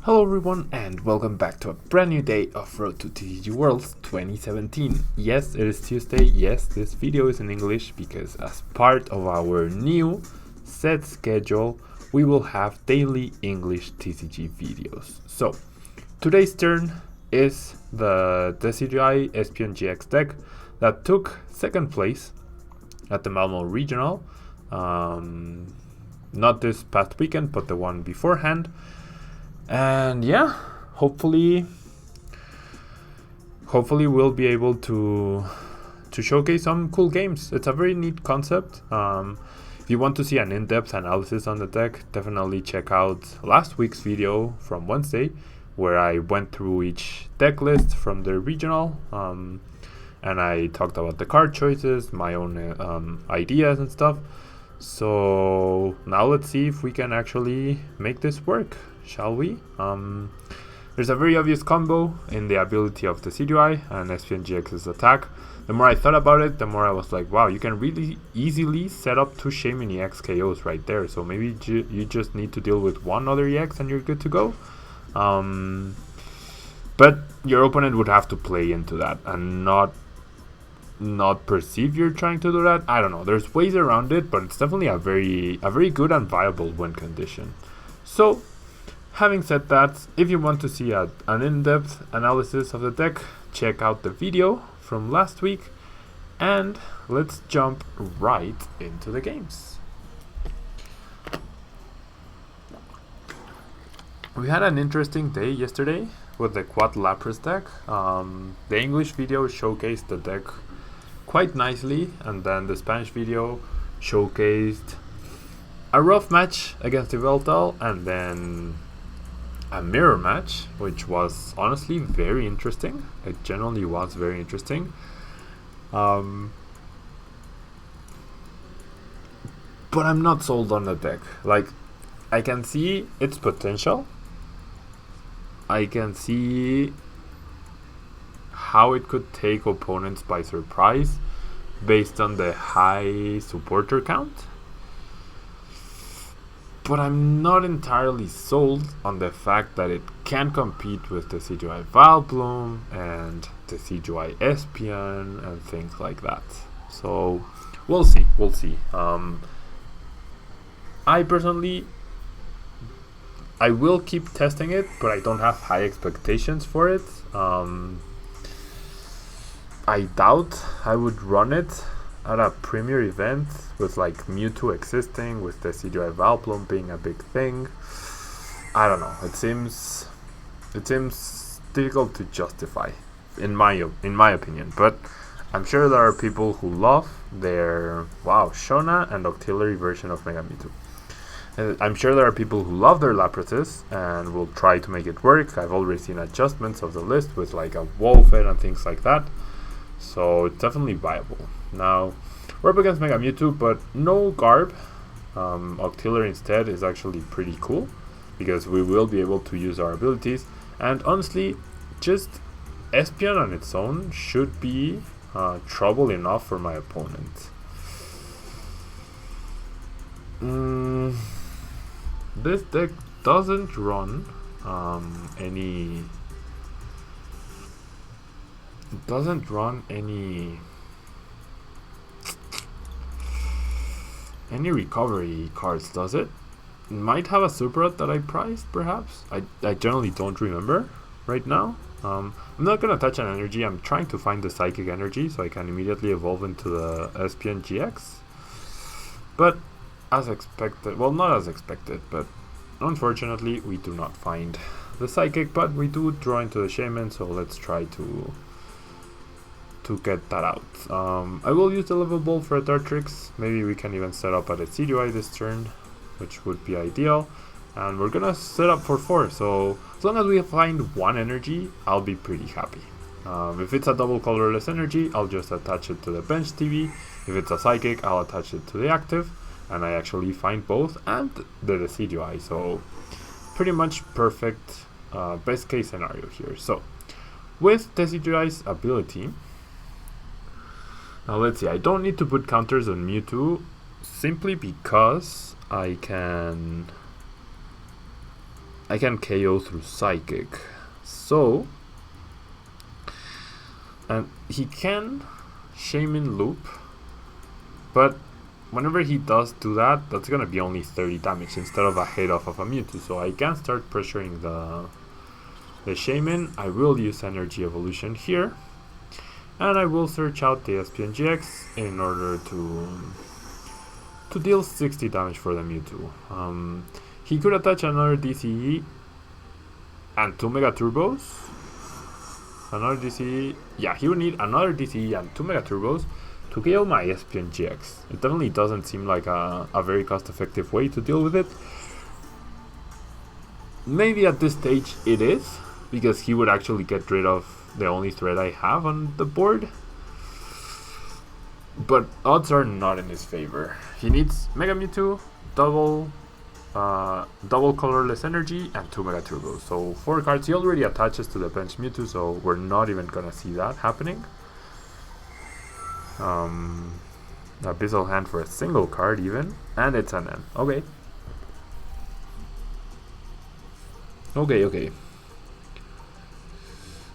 Hello everyone and welcome back to a brand new day of Road to TCG Worlds 2017. Yes, it is Tuesday. Yes, this video is in English because as part of our new set schedule, we will have daily English TCG videos. So, today's turn is the Decidueye Espeon-GX deck that took second place at the Malmo Regional. Not this past weekend, but the one beforehand. And yeah, hopefully we'll be able to showcase some cool games. It's a very neat concept. If you want to see an in-depth analysis on the deck, definitely check out last week's video from Wednesday, where I went through each deck list from the regional, and I talked about the card choices, my own ideas and stuff. So now let's see if we can actually make this work, shall we? There's a very obvious combo in the ability of the Decidueye and Espeon-GX's attack. The more I thought about it, the more I was like, wow, you can really easily set up two Shaymin-EX KOs right there. So maybe you just need to deal with one other EX and you're good to go. But your opponent would have to play into that and not perceive you're trying to do that. I don't know. There's ways around it, but it's definitely a very good and viable win condition. So, having said that, if you want to see an in-depth analysis of the deck, check out the video from last week, and let's jump right into the games. We had an interesting day yesterday with the Quad Lapras deck. The English video showcased the deck quite nicely, and then the Spanish video showcased a rough match against the Yveltal, and then a mirror match, which was honestly very interesting. It generally was very interesting. But I'm not sold on the deck. Like, I can see its potential. I can see how it could take opponents by surprise based on the high supporter count. But I'm not entirely sold on the fact that it can compete with the Decidueye Vileplume and the Decidueye Espeon and things like that. So we'll see. I personally, I will keep testing it, but I don't have high expectations for it. I doubt I would run it at a premier event with like Mewtwo existing, with the Decidueye Vileplume being a big thing. I don't know. It seems difficult to justify, in my opinion. But I'm sure there are people who love their Shona and auxiliary version of Mega Mewtwo. I'm sure there are people who love their Laprases and will try to make it work. I've already seen adjustments of the list with like a Wolfed and things like that. So it's definitely viable. Now, we're up against Mega Mewtwo, but no Garb. Auxiliary instead is actually pretty cool, because we will be able to use our abilities. And honestly, just Espeon on its own should be trouble enough for my opponent. This deck doesn't run any recovery cards, does it? It might have a Super Art that I priced, perhaps. I generally don't remember right now. I'm not gonna touch an energy. I'm trying to find the Psychic Energy so I can immediately evolve into the Espeon-GX. But as expected, well, not as expected, but unfortunately we do not find the Psychic, but we do draw into the Shaymin, so let's try to get that out. I will use the Level Ball for a Dartrix. Maybe we can even set up a Decidueye this turn, which would be ideal. And we're gonna set up for 4, so as long as we find one energy, I'll be pretty happy. If it's a double colorless energy, I'll just attach it to the bench TV. If it's a Psychic, I'll attach it to the active, and I actually find both and the Decidueye, so pretty much perfect best case scenario here. So with Decidueye's ability, now let's see, I don't need to put counters on Mewtwo simply because I can I can KO through Psychic. So, and he can Shaymin loop, but whenever he does do that, that's gonna be only 30 damage instead of a hit off of a Mewtwo. So I can start pressuring the Shaymin. I will use Energy Evolution here, and I will search out the Espeon-GX in order to deal 60 damage for the Mewtwo. He could attach another DCE and 2 Mega Turbos. Another DCE, yeah, he would need another DCE and 2 Mega Turbos to KO my Espeon-GX. It definitely doesn't seem like a very cost-effective way to deal with it. Maybe at this stage it is, because he would actually get rid of the only threat I have on the board. But odds are not in his favor. He needs Mega Mewtwo, double colorless energy, and 2 Mega Turbos. So 4 cards. He already attaches to the bench Mewtwo, so we're not even gonna see that happening. Abyssal Hand for a single card even, and it's an N. Okay. Okay.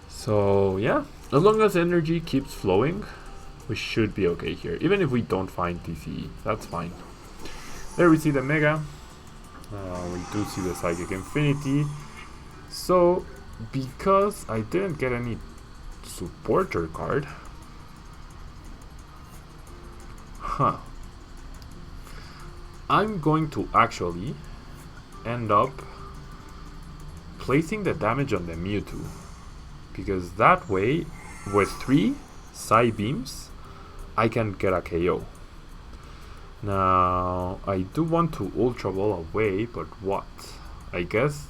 So yeah, as long as energy keeps flowing, we should be okay here. Even if we don't find DCE, that's fine. There we see the Mega. We do see the Psychic Infinity. So, because I didn't get any supporter card, I'm going to actually end up placing the damage on the Mewtwo, because that way, with 3 Psy Beams, I can get a KO. Now, I do want to Ultra Ball away, but what? I guess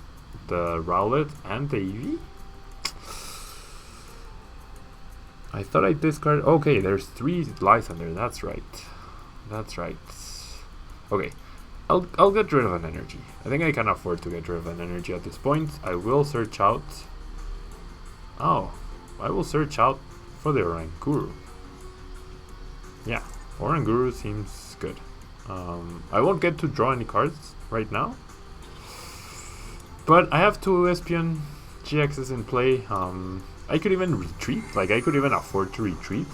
the Rowlet and the Eevee? I thought I discarded... Okay, there's 3 Lysander, that's right. Okay, I'll get rid of an energy. I think I can afford to get rid of an energy at this point. I will search out... Oh, I will search out for the Oranguru. Yeah, Oranguru seems good. I won't get to draw any cards right now, but I have 2 Espeon-GXs in play. I could even retreat, like I could even afford to retreat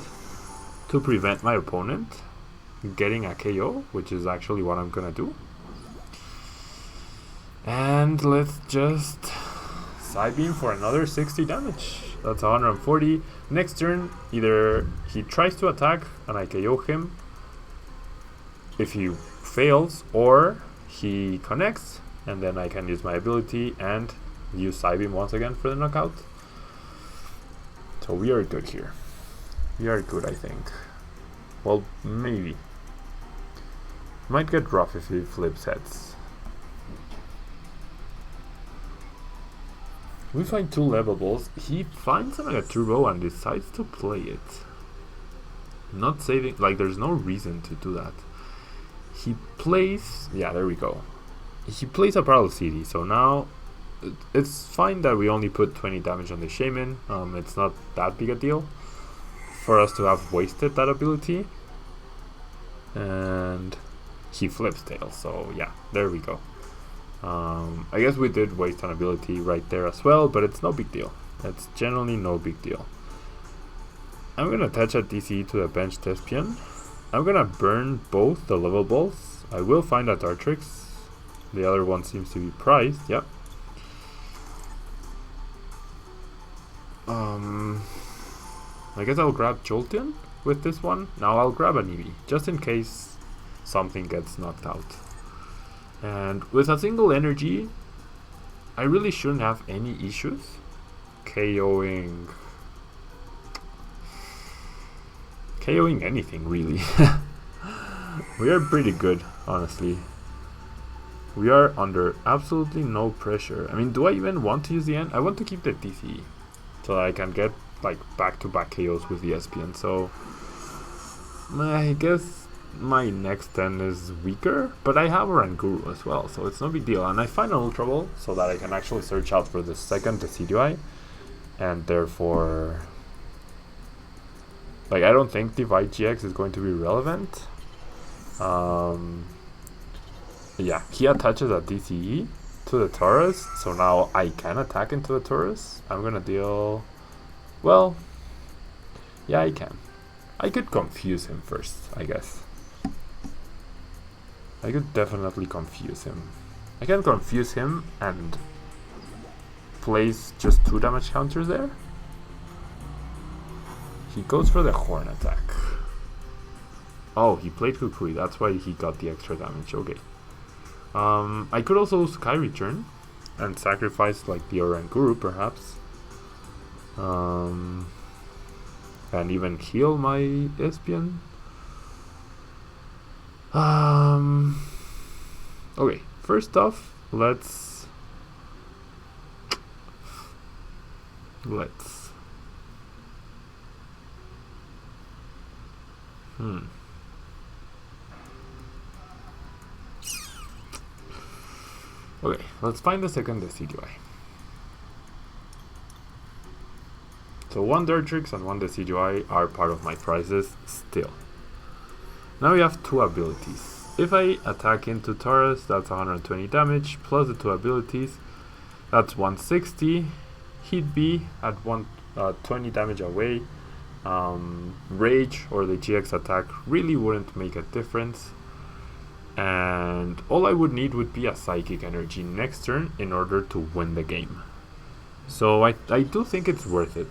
to prevent my opponent getting a KO, which is actually what I'm gonna do. And let's just Psy Beam for another 60 damage. That's 140. Next turn, either he tries to attack and I KO him if he fails, or he connects and then I can use my ability and use Psy Beam once again for the knockout. So we are good here. We are good, I think. Well, maybe. Might get rough if he flips heads. We find 2 level balls. He finds a Mega Turbo and decides to play it. Not saving, like there's no reason to do that. He plays, yeah, there we go. He plays a Parallel City, so now it's fine that we only put 20 damage on the Shaymin. It's not that big a deal for us to have wasted that ability. And he flips Tail, so yeah, there we go. I guess we did waste an ability right there as well, but it's no big deal. It's generally no big deal. I'm gonna attach a DCE to the bench Espeon. I'm gonna burn both the level balls. I will find a Dartrix. The other one seems to be prized, yep. I guess I'll grab Jolteon with this one. Now I'll grab an Eevee, just in case something gets knocked out. And with a single energy, I really shouldn't have any issues KOing anything, really. We are pretty good, honestly. We are under absolutely no pressure. I mean, do I even want to use the end? I want to keep the DCE so that I can get like back-to-back KOs with the Espeon. So I guess my next 10 is weaker, but I have Oranguru as well, so it's no big deal. And I find an Ultra Ball so that I can actually search out for the second Decidueye, and therefore, like, I don't think Decidueye-GX is going to be relevant. Yeah, he attaches a DCE, to the Taurus, so now I can attack into the Taurus. I'm gonna deal... Well, yeah, I can. I could confuse him first, I guess. I could definitely confuse him. I can confuse him and place just 2 damage counters there. He goes for the horn attack. Oh, he played Kukui, that's why he got the extra damage, okay. I could also Sky Return and sacrifice like the Oranguru perhaps. And even heal my Espeon. Okay, first off, let's Okay, let's find the second Decidueye. So 1 Dartrix and 1 Decidueye are part of my prizes still. Now we have 2 abilities. If I attack into Taurus, that's 120 damage, plus the 2 abilities, that's 160. Hit B at 20 damage away. Rage or the GX attack really wouldn't make a difference. And all I would need would be a Psychic Energy next turn in order to win the game. So I do think it's worth it.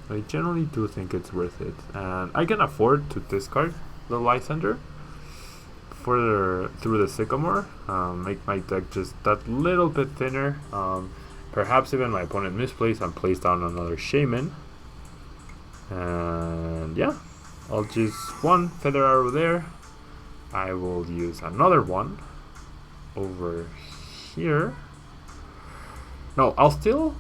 I generally do think it's worth it. And I can afford to discard the Lysander through the Sycamore. Make my deck just that little bit thinner. Perhaps even my opponent misplays and plays down another Shaymin. And yeah, I'll choose 1 Feather Arrow there. I will use another one over here. No, I'll still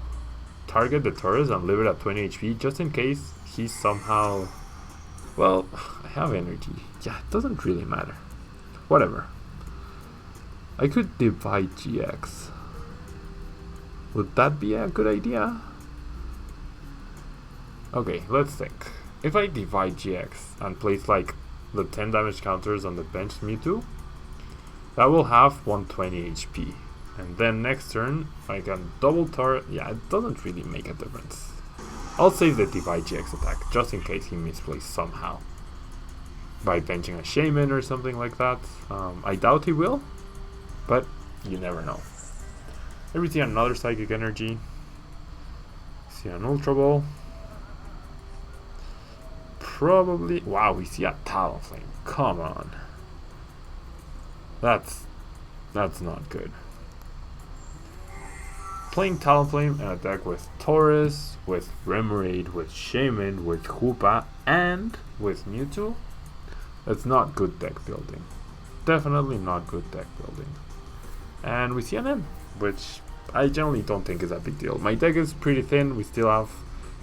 target the Taurus and leave it at 20 HP just in case he somehow... Well, I have energy. Yeah, it doesn't really matter. Whatever. I could divide GX. Would that be a good idea? Okay, let's think. If I divide GX and place like the 10 damage counters on the bench Mewtwo, that will have 120 HP. And then next turn, I can double Taurus. Yeah, it doesn't really make a difference. I'll save the Divide GX attack, just in case he misplays somehow. By benching a Shaymin or something like that. I doubt he will, but you never know. Here we see another Psychic Energy. See an Ultra Ball. Probably... Wow, we see a Talonflame. Come on. That's not good. Playing Talonflame and attack with Taurus, with Remoraid, with Shaymin, with Hoopa, and with Mewtwo. That's not good deck building. Definitely not good deck building. And we see an M, which I generally don't think is a big deal. My deck is pretty thin. We still have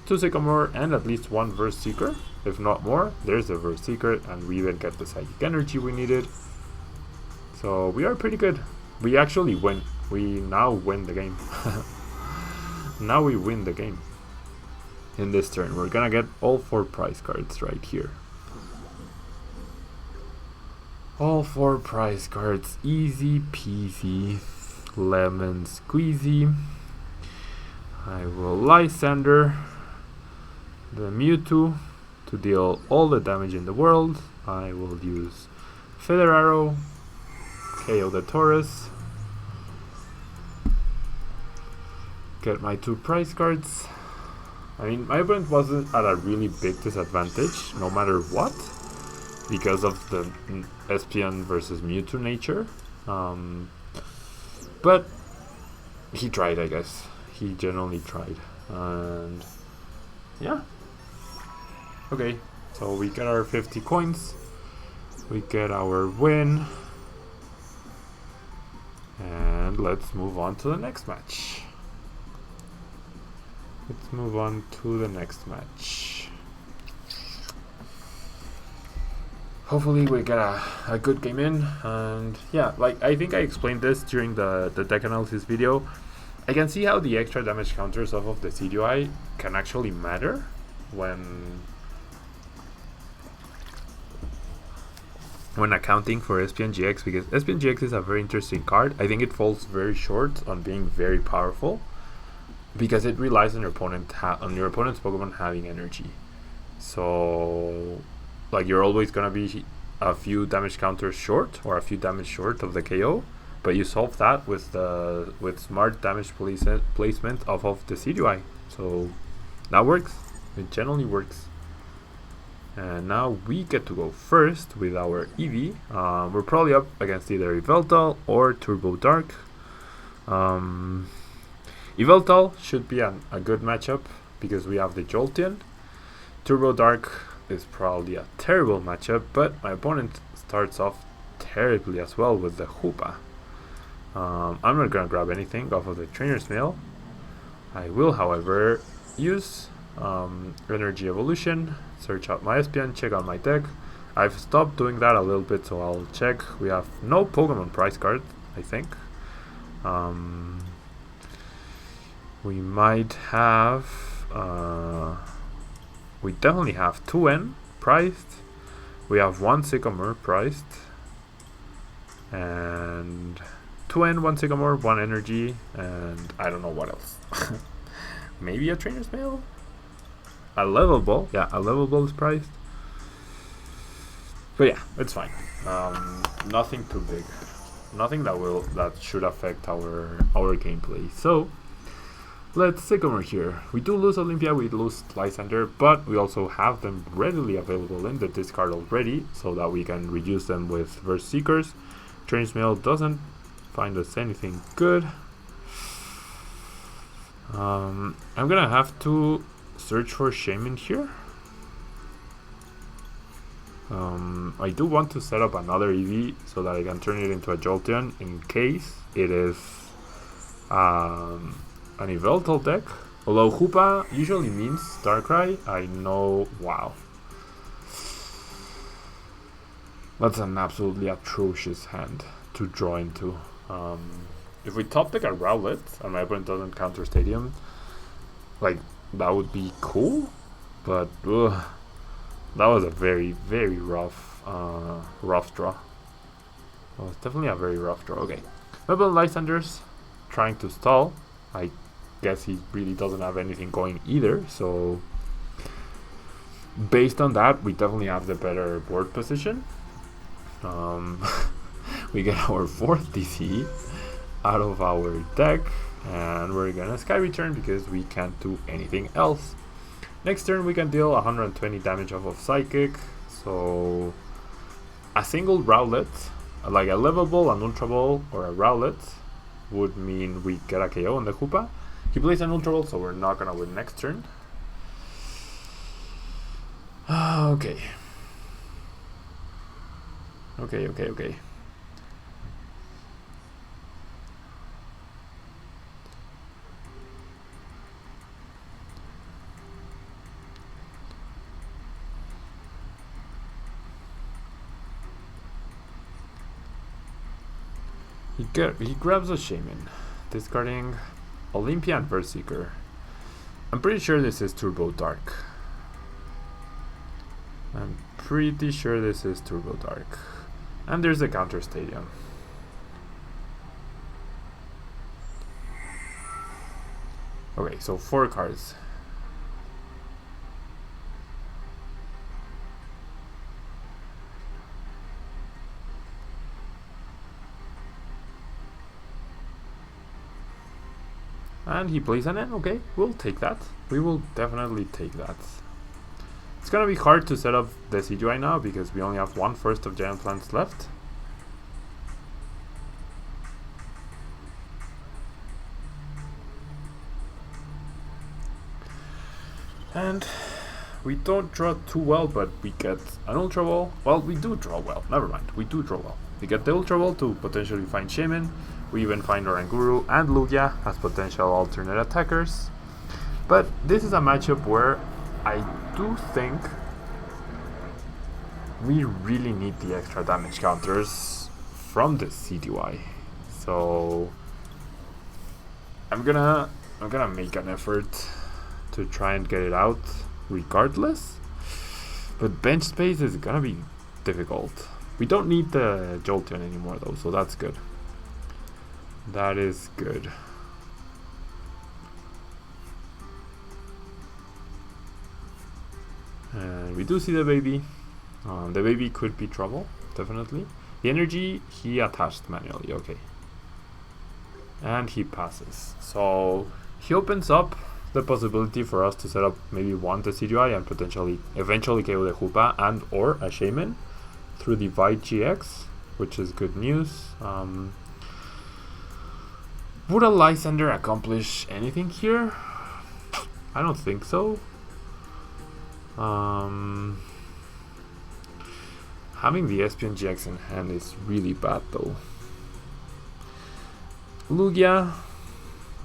2 Sycamore and at least 1 Verse Seeker. If not more, there's a Verse Seeker, and we even get the Psychic Energy we needed. So we are pretty good. We actually win. We now win the game. Now we win the game. In this turn, we're gonna get all 4 prize cards right here. All 4 prize cards, easy peasy, lemon squeezy. I will Lysander the Mewtwo to deal all the damage in the world. I will use Feather Arrow, KO the Taurus, get my 2 prize cards. I mean, my opponent wasn't at a really big disadvantage, no matter what, because of the Espeon versus Mewtwo nature. But he tried, I guess. He generally tried. And yeah. Okay, so we get our 50 coins. We get our win. And let's move on to the next match. Let's move on to the next match. Hopefully we get a good game in. And yeah, like I think I explained this during the deck analysis video. I can see how the extra damage counters off of the Decidueye can actually matter when when accounting for Espeon-GX, because Espeon-GX is a very interesting card. I think it falls very short on being very powerful because it relies on your opponent's Pokemon having energy. So like you're always gonna be a few damage counters short or a few damage short of the KO, but you solve that with smart damage placement of the Decidueye. So that works. It generally works. And now we get to go first with our Eevee. We're probably up against either Yveltal or Turbo Dark. Yveltal should be a good matchup because we have the Jolteon. Turbo Dark is probably a terrible matchup, but my opponent starts off terribly as well with the Hoopa. I'm not gonna grab anything off of the Trainer's Mail. I will, however, use Energy Evolution, search out my Espeon, check out my deck. I've stopped doing that a little bit, so I'll check. We have no Pokemon prize card, I think. We might have we definitely have 2N priced. We have 1 Sycamore priced, and 2N, 1 Sycamore, 1 Energy, and I don't know what else. Maybe a Trainer's Mail? A Level Ball? Yeah, a Level Ball is priced. But yeah, it's fine. Nothing too big. Nothing that should affect our gameplay. So let's Sycamore here. We do lose Olympia, we lose Lysander, but we also have them readily available in the discard already, so that we can reuse them with Verse Seekers. Trainer's Mail doesn't find us anything good. I'm gonna have to search for Shaymin here. I do want to set up another Eevee so that I can turn it into a Jolteon in case it is an Yveltal deck. Although Hoopa usually means Darkrai, I know. Wow, that's an absolutely atrocious hand to draw into. If we top deck a Rowlet and my opponent doesn't counter Stadium, like, that would be cool, but that was a very, very rough draw. That was definitely a very rough draw. Okay, Rebel Lysander's trying to stall. I guess he really doesn't have anything going either, so based on that, we definitely have the better board position. We get our 4th DC out of our deck, and we're gonna Sky Return because we can't do anything else. Next turn we can deal 120 damage off of Psychic, so a single Rowlet, like a Level Ball, an Ultra Ball, or a Rowlet would mean we get a KO on the Hoopa. He plays an Ultra Ball, so we're not gonna win next turn. Okay. He grabs a Shaymin, discarding Olympia and Verse Seeker. I'm pretty sure this is Turbo Dark. And there's a counter Stadium. Okay, so 4 cards. And he plays an N. Okay, we'll take that. We will definitely take that. It's gonna be hard to set up the Decidueye now because we only have 1/1 of Giant Plants left. And we don't draw too well, but we get an Ultra Ball. Well, we do draw well. Never mind, we do draw well. We get the Ultra Ball to potentially find Shaymin. We even find Oranguru and Lugia as potential alternate attackers. But this is a matchup where I do think we really need the extra damage counters from the Decidueye. So I'm gonna make an effort to try and get it out regardless. But bench space is gonna be difficult. We don't need the Jolteon anymore though, so that's good. That is good. And we do see the baby. The baby could be trouble, definitely. The energy, he attached manually, okay. And he passes. So he opens up the possibility for us to set up maybe one Decidueye and potentially eventually KO the Hoopa and or a Shaymin through the Decidueye-GX, which is good news. Would a Lysandre accomplish anything here? I don't think so. Having the Espeon-GX in hand is really bad though. Lugia,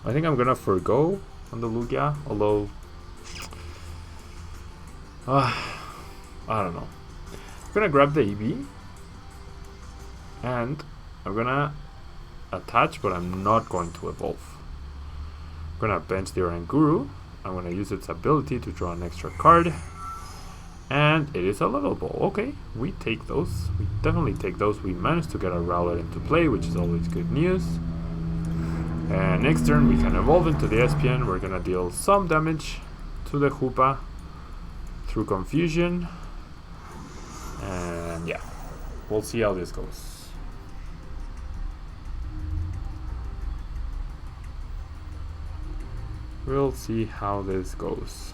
I think I'm gonna forgo on the Lugia, although I don't know. I'm gonna grab the Eevee and I'm gonna attach, but I'm not going to evolve. I'm gonna bench the Oranguru. I'm gonna use its ability to draw an extra card, and it is a level ball. Okay, we take those. We definitely take those. We managed to get a Rowlet into play, which is always good news. And next turn we can evolve into the Espeon. We're gonna deal some damage to the Hoopa through confusion. And yeah, we'll see how this goes. We'll see how this goes.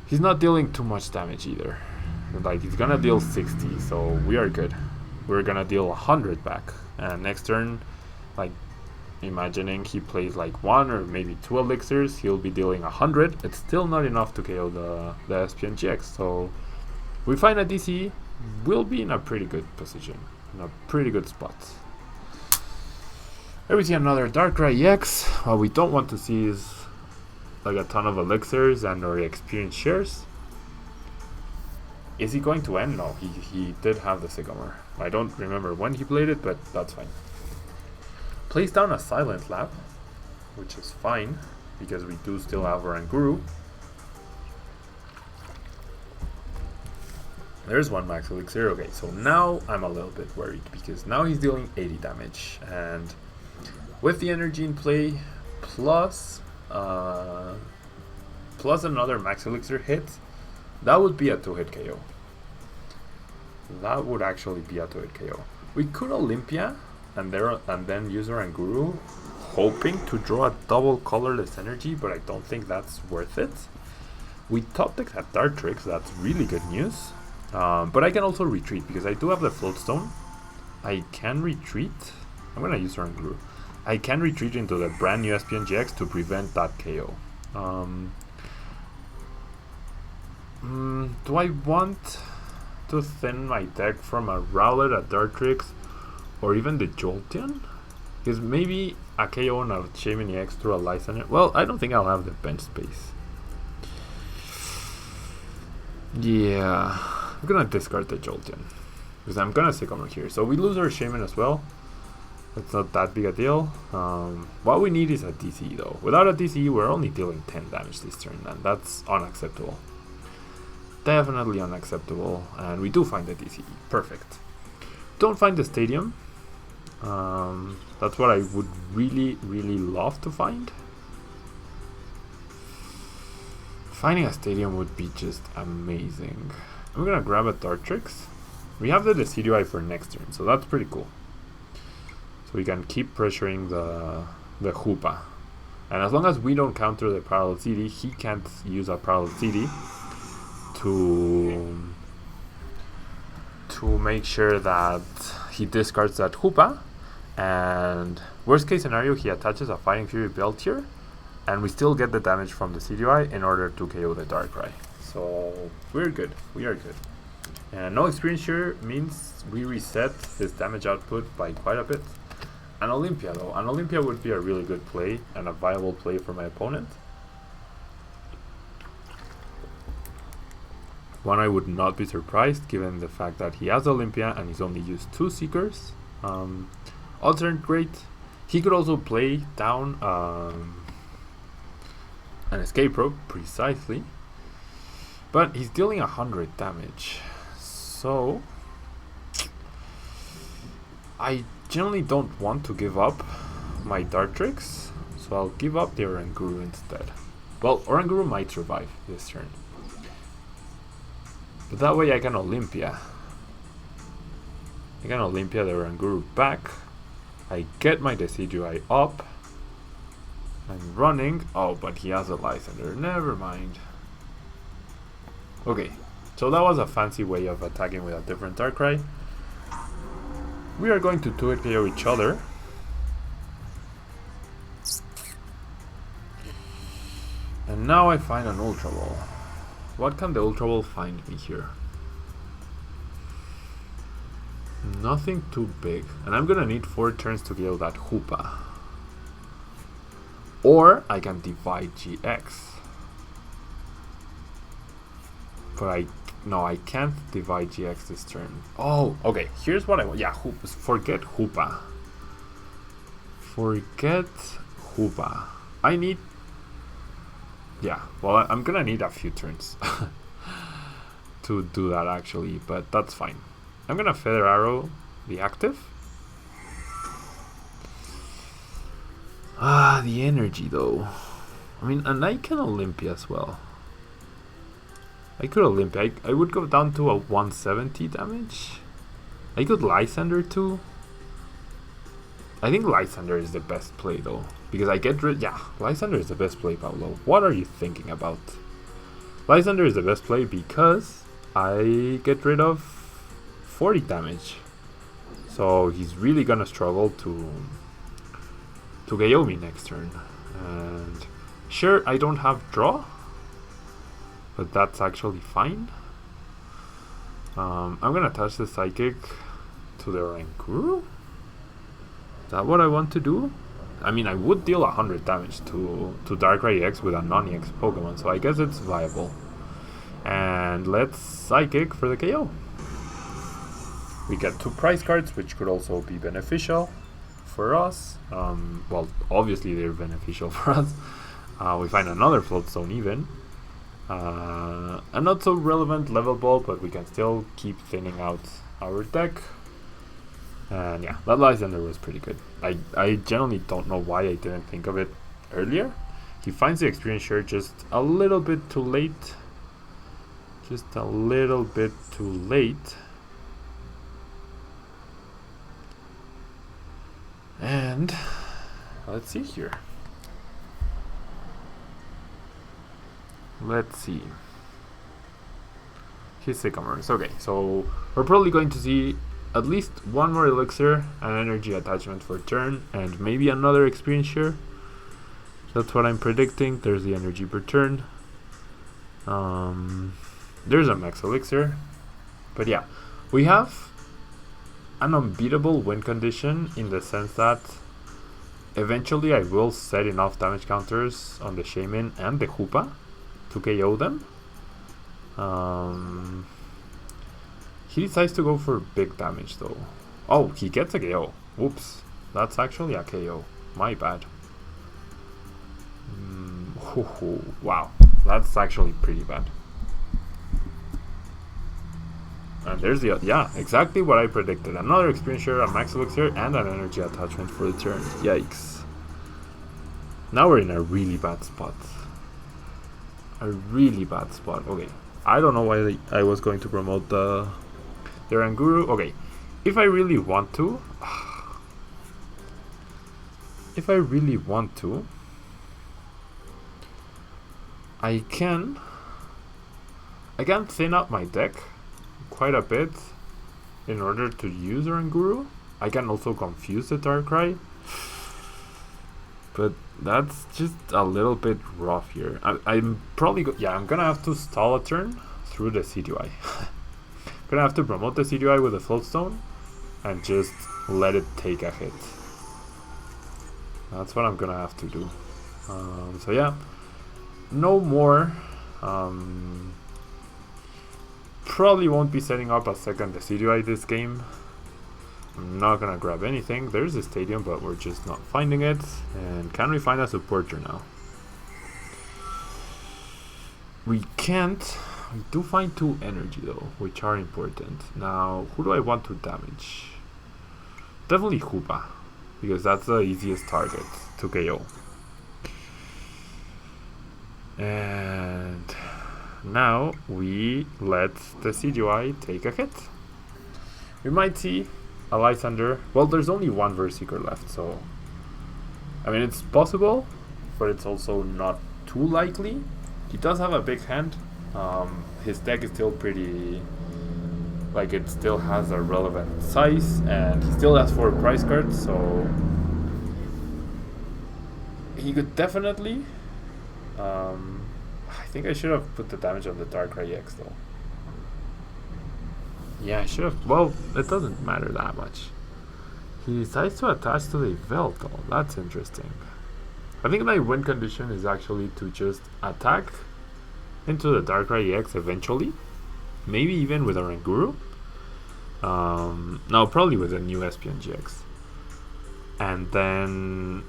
He's not dealing too much damage either. Like, he's gonna deal 60, so we are good. We're gonna deal 100 back. And next turn, like, imagining he plays like 1 or maybe 2 elixirs, he'll be dealing 100. It's still not enough to KO the Espeon-GX, so we find a DC, we'll be in a pretty good position, in a pretty good spot. Here we see another Dartrix EX. What we don't want to see is like a ton of elixirs and or experience shares. Is he going to end? No, he did have the Sycamore. I don't remember when he played it, but that's fine. Plays down a Silent Lab, which is fine, because we do still have Oranguru. There's one max elixir. Okay, so now I'm a little bit worried, because now he's dealing 80 damage, and with the energy in play, plus another max elixir hit, that would be a 2-hit KO. That would actually be a 2-hit KO. We could Olympia and then use Oranguru, hoping to draw a double colorless energy, but I don't think that's worth it. We top deck at Dartrix, that's really good news. But I can also retreat because I do have the Float Stone. I can retreat. I'm gonna use Oranguru. I can retreat into the brand new Espeon-GX to prevent that KO. Do I want to thin my deck from a Rowlet, a Dartrix, or even the Jolteon? Because maybe a KO on a Shaymin-EX through a Lysandre. Well, I don't think I'll have the bench space. Yeah, I'm gonna discard the Jolteon because I'm gonna Sycamore here. So we lose our Shaymin as well. It's not that big a deal. What we need is a DCE though. Without a DCE, we're only dealing 10 damage this turn, and that's unacceptable. Definitely unacceptable. And we do find the DCE. Perfect. Don't find the stadium. That's what I would really, really love to find. Finding a stadium would be just amazing. I'm gonna grab a Dartrix. We have the Decidueye for next turn, so that's pretty cool. So we can keep pressuring the Hoopa. And as long as we don't counter the Parallel CD, he can't use a Parallel CD to make sure that he discards that Hoopa. And worst case scenario, he attaches a Fighting Fury belt here, and we still get the damage from the Decidueye in order to KO the Darkrai. So we're good. We are good. And no experience here means we reset his damage output by quite a bit. An Olympia though. An Olympia would be a really good play and a viable play for my opponent. One I would not be surprised given the fact that he has Olympia and he's only used 2 Seekers. Odds aren't great. He could also play down an Escape Rope, precisely. But he's dealing 100 damage. So I generally don't want to give up my Dartrix, so I'll give up the Oranguru instead. Well, Oranguru might survive this turn, but that way I can Olympia. I can Olympia the Oranguru back. I get my Decidueye up. I'm running. Oh, but he has a Lysander. Never mind. Okay, so that was a fancy way of attacking with a different Darkrai. We are going to 2-hit KO each other. And now I find an Ultra Ball. What can the Ultra Ball find me here? Nothing too big. And I'm gonna need 4 turns to kill that Hoopa. Or I can divide GX. But no, I can't divide GX this turn. Oh, okay. Here's what I want. Yeah, forget Hoopa. Forget Hoopa. I need... Yeah, well, I'm gonna need a few turns to do that actually, but that's fine. I'm gonna Feather Arrow the active. The energy though. I mean, and I can Olympia as well. I could Olympia. I would go down to a 170 damage. I could Lysander too. I think Lysander is the best play though, because I get rid... Yeah, Lysander is the best play, Pablo. What are you thinking about? Lysander is the best play because I get rid of 40 damage. So he's really gonna struggle to KO me next turn. And sure, I don't have draw, but that's actually fine. I'm gonna attach the Psychic to the Oranguru. Is that what I want to do? I mean, I would deal 100 damage to Darkrai EX with a non-EX Pokemon, so I guess it's viable. And let's Psychic for the KO. We get 2 prize cards, which could also be beneficial for us. Well, obviously they're beneficial for us. We find another Float Stone even. A not so relevant Level Ball, but we can still keep thinning out our deck. And yeah, that Lysander was pretty good. I generally don't know why I didn't think of it earlier. He finds the Experience Share just a little bit too late. Just a little bit too late. And let's see here. Let's see. His Sycamores. Okay, so we're probably going to see at least one more Elixir, an Energy Attachment for turn, and maybe another Experience Share. That's what I'm predicting. There's the Energy per turn. There's a Max Elixir. But yeah, we have an unbeatable win condition in the sense that eventually I will set enough damage counters on the Shaymin and the Hoopa to KO them. He decides to go for big damage though. Oh, he gets a KO. Oops, that's actually a KO. My bad. Wow, that's actually pretty bad. And there's the... yeah, exactly what I predicted. Another Experience Share, a Max Elixir, and an Energy Attachment for the turn. Yikes. Now we're in a really bad spot. A really bad spot. Okay, I don't know why I was going to promote the Oranguru. Okay, if I really want to... if I really want to... I can thin out my deck quite a bit in order to use Oranguru. I can also confuse the Darkrai, but that's just a little bit rough here. I'm probably I'm gonna have to stall a turn through the Decidueye. Gonna have to promote the Decidueye with a Float Stone and just let it take a hit. That's what I'm gonna have to do. So yeah, no more. Probably won't be setting up a second Decidueye this game. I'm not gonna grab anything. There's a stadium, but we're just not finding it. And can we find a supporter now? We can't. I do find 2 energy though, which are important. Now, who do I want to damage? Definitely Hoopa, because that's the easiest target to KO. And now we let the Decidueye take a hit. We might see a Lysander. Well, there's only one Versiker left, so I mean it's possible, but it's also not too likely. He does have a big hand. His deck is still pretty, like, it still has a relevant size, and he still has 4 prize cards, so he could definitely I think I should have put the damage on the Darkrai EX though. Yeah, I should have. Well, it doesn't matter that much. He decides to attach to the Veld though. That's interesting. I think my win condition is actually to just attack into the Darkrai EX eventually. Maybe even with Oranguru. No, probably with a new Espeon-GX. And then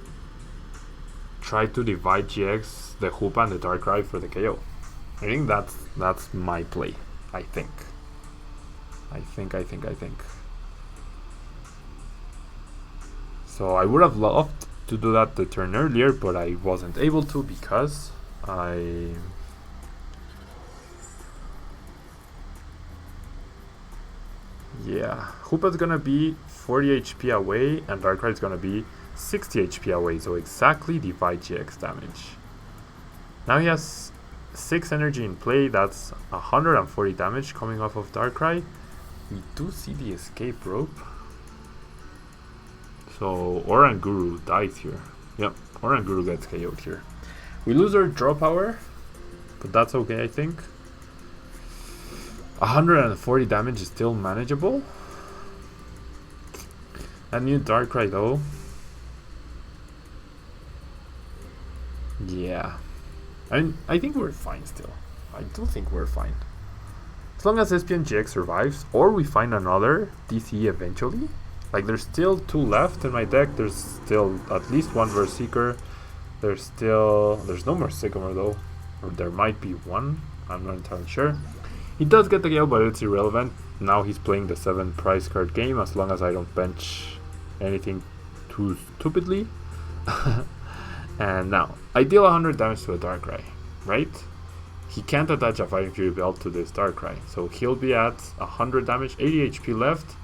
try to divide GX, the Hoopa and the Darkrai for the KO. I think that's my play. I think. So I would have loved to do that the turn earlier, but I wasn't able to because yeah, Hoopa's gonna be 40 HP away and Darkrai is gonna be 60 HP away, so exactly divide GX damage. Now he has 6 energy in play, that's 140 damage coming off of Darkrai. We do see the escape rope. So Oranguru dies here. Yep, Oranguru gets KO'd here. We lose our draw power, but that's okay I think. 140 damage is still manageable. That new Darkrai though. Yeah. I think we're fine still. I do think we're fine. As long as Espeon-GX survives, or we find another DC eventually. Like there's still 2 left in my deck. There's still at least 1 Versiker. There's no more Sycamore though. Or there might be one. I'm not entirely sure. He does get the KO, but it's irrelevant. Now he's playing the 7 prize card game as long as I don't bench anything too stupidly. And now, I deal 100 damage to a Darkrai, right? He can't attach a Fighting Fury Belt to this Darkrai, so he'll be at 100 damage, 80 HP left,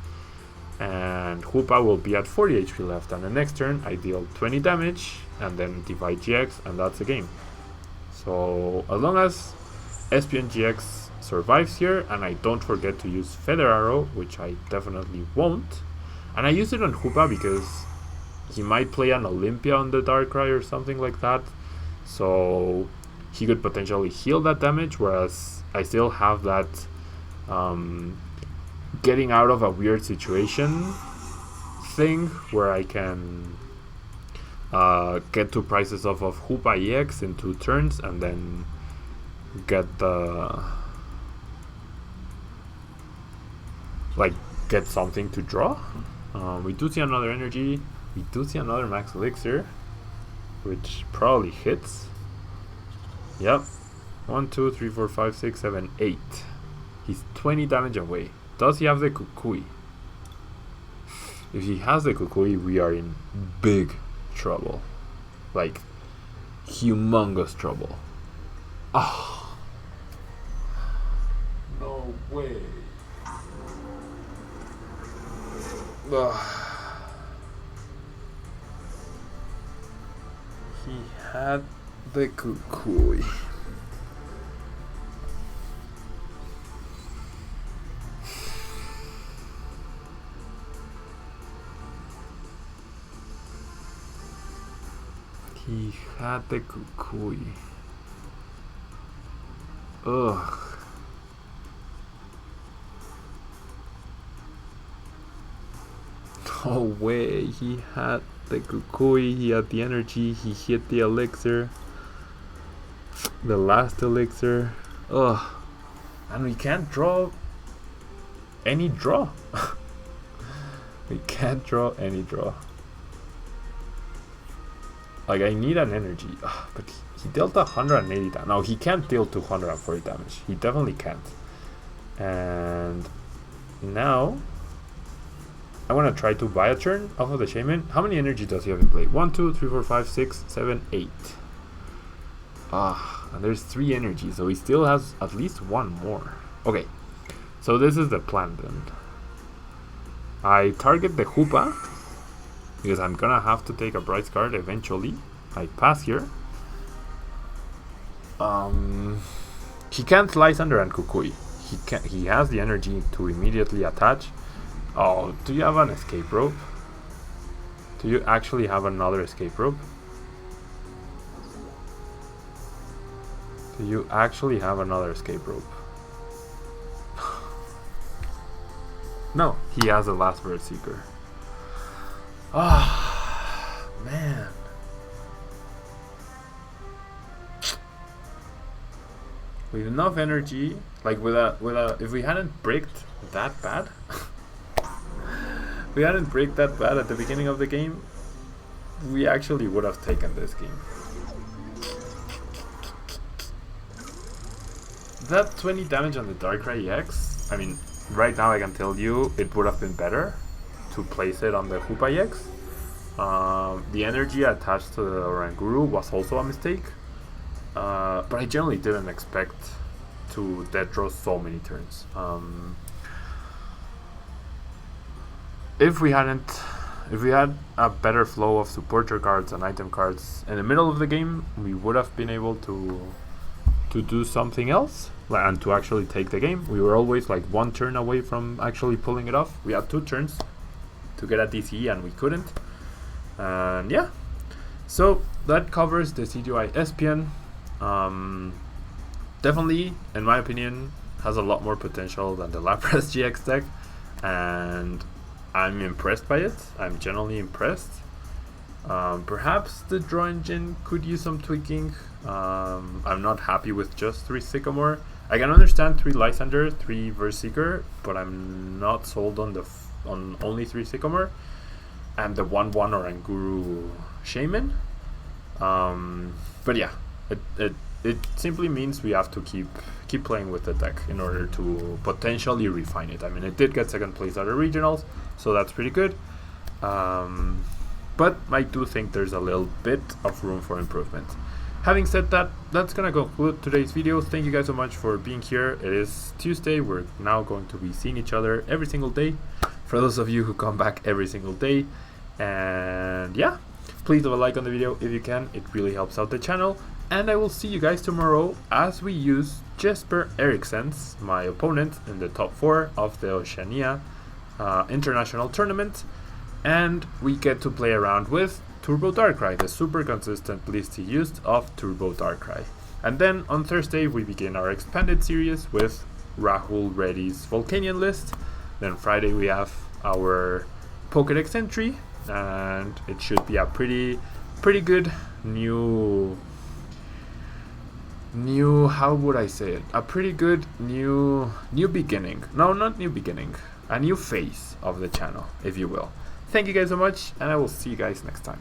and Hoopa will be at 40 HP left, and the next turn I deal 20 damage, and then divide GX, and that's the game. So, as long as Espeon-GX survives here, and I don't forget to use Feather Arrow, which I definitely won't, and I use it on Hoopa because he might play an Olympia on the Darkrai or something like that, so he could potentially heal that damage, whereas I still have that getting out of a weird situation thing where I can get 2 prizes off of Hoopa EX in 2 turns and then get the get something to draw. We do see another energy. We do see another max elixir, which probably hits. Yep. 1, 2, 3, 4, 5, 6, 7, 8. He's 20 damage away. Does he have the Kukui? If he has the Kukui, we are in big trouble. Like, humongous trouble. Ah. No way. Ugh. He had the Kukui. He had the Kukui. Ugh. No way, he had the Kukui, he had the energy, he hit the elixir. The last elixir. Ugh. And we can't draw any draw. We can't draw any draw. Like, I need an energy. But He dealt 180 damage. No, he can't deal 240 damage. He definitely can't. And now I want to try to buy a turn off of the Shaymin. How many energy does he have in play? 1, 2, 3, 4, 5, 6, 7, 8. And there's 3 energy, so he still has at least 1 more. Okay, so this is the plan then. I target the Hoopa because I'm gonna have to take a Bright card eventually. I pass here. He can't Lysander and Kukui. He has the energy to immediately attach. Oh, do you have an escape rope? Do you actually have another escape rope? Do you actually have another escape rope? No, he has a last word Seeker. Man. With enough energy, like if we hadn't bricked that bad, we hadn't bricked that bad at the beginning of the game, we actually would have taken this game. That 20 damage on the Dartrix EX, I mean, right now I can tell you it would have been better to place it on the Hoopa EX. The energy attached to the Oranguru was also a mistake. But I generally didn't expect to dead draw so many turns. If we had a better flow of supporter cards and item cards in the middle of the game, we would have been able to do something else and to actually take the game. We were always like 1 turn away from actually pulling it off. We had 2 turns to get a DCE and we couldn't. And yeah, so that covers the Decidueye Espeon. Definitely, in my opinion, has a lot more potential than the Lapras GX deck, and I'm impressed by it. I'm generally impressed. Perhaps the draw engine could use some tweaking. I'm not happy with just 3 Sycamore. I can understand 3 Lysander, 3 Seeker, but I'm not sold on on only 3 Sycamore and the 1/1 Oranguru Shaymin. But yeah, it simply means we have to keep playing with the deck in order to potentially refine it. I mean, it did get 2nd place at the regionals, so that's pretty good. But I do think there's a little bit of room for improvement. Having said that, that's gonna conclude today's video. Thank you guys so much for being here. It is Tuesday. We're now going to be seeing each other every single day, for those of you who come back every single day. And yeah, please leave a like on the video if you can. It really helps out the channel. And I will see you guys tomorrow as we use Jesper Eriksen's, my opponent in the top 4 of the Oceania International Tournament. And we get to play around with Turbo Darkrai, the super consistent list he used of Turbo Darkrai. And then on Thursday we begin our expanded series with Rahul Reddy's Volcanion list. Then Friday we have our Pokedex entry, and it should be a pretty good new, how would I say it? A pretty good new beginning. No, not new beginning. A new phase of the channel, if you will. Thank you guys so much, and I will see you guys next time.